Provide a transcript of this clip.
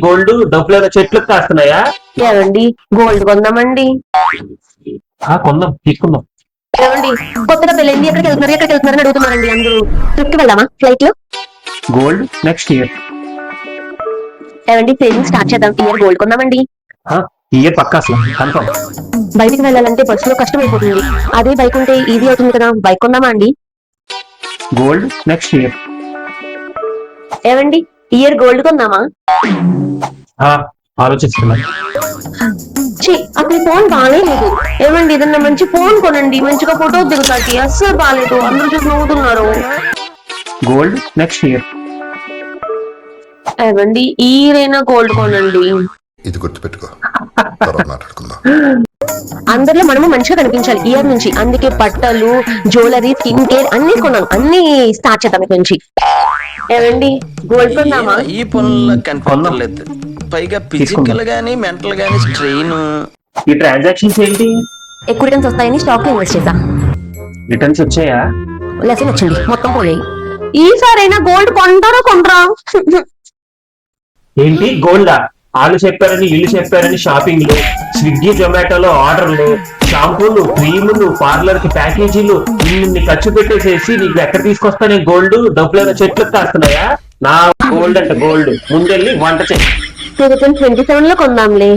Gold డబ్బులు చెట్లకు కాస్తున్నాయా? ఏమండి గోల్డ్ కొందామండి. కొందాం, తీసుకుందాం. ఏమండి కొత్తగా పెళ్ళింది, ఎక్కడికి వెళ్తున్నారని అడుగుతున్నారండి అందరూ. ట్రిప్ కి వెళ్దామా ఫ్లైట్ లో? Gold next year. ఏమండి సేవింగ్ స్టార్ట్ చేద్దాం, ఇయర్ గోల్డ్ కొందామండి. ఈ ఇయర్ పక్కా అసలు కన్ఫర్మ్. బయటికి వెళ్ళాలంటే బస్సు లో కష్టం అయిపోతుంది, అదే బైక్ ఉంటే ఈజీ అవుతుంది కదా, బైక్ కొందామా అండి? Gold next year. ఏమండి ఇయర్ గోల్డ్ కొందామా? ఆలోచిస్తున్నా. అక్కడ ఫోన్ బాగాలేదు. ఏమండి ఏదన్నా మంచి ఫోన్ కొనండి, మంచిగా ఫోటో దిగుతాకి. అస్సలు బాగాలేదు, అందరూ చూసి నవ్వుతున్నారు. Gold next year. ఏమండి ఇయర్ అయినా గోల్డ్ కొనండి. ఇది గుర్తుపెట్టుకో, తర్వాత మాట్లాడుకుందాం. అందరిలో మనము మంచిగా కనిపించాలి ఇయర్ నుంచి, అందుకే బట్టలు, జ్యువెలరీ, స్కిన్ కేర్ అన్ని కొన్నాం, అన్ని స్టార్ట్ చేద్దాం ఇక్కడ నుంచి. ఏమండి గోల్డ్ కొందామా? ఈ పనుల్లో కనిపించలేదు, పైగా ఫిజికల్ గానీ మెంటల్ గానీ స్ట్రెయిన్. ఈ ట్రాన్సాక్షన్స్ ఏంటి? ఎక్కువ రిటర్న్స్ వస్తాయని స్టాక్ లో ఇన్వెస్ట్ చేద్దాం. రిటర్న్స్ వచ్చాయా? లెసన్ వచ్చింది, మొత్తం పోయాయి. ఈసారైనా గోల్డ్ కొంటారా కొంటరా? ఏంటి గోల్డా? వాళ్ళు చెప్పారని వీళ్ళు చెప్పారని షాపింగ్లు, స్విగ్గీ జొమాటోలో ఆర్డర్లు, షాంపూలు, క్రీములు, పార్లర్ కి ప్యాకేజీలు, ఇన్ని ఖర్చు పెట్టేసేసి నీకు ఎక్కడ తీసుకొస్తానే గోల్డ్ డబ్బులు చెట్లకు కాస్తున్నాయా? నా గోల్డ్ అంటే గోల్డ్ ముందెళ్ళి వంట చేయి. 2027 లో కొందాంలే.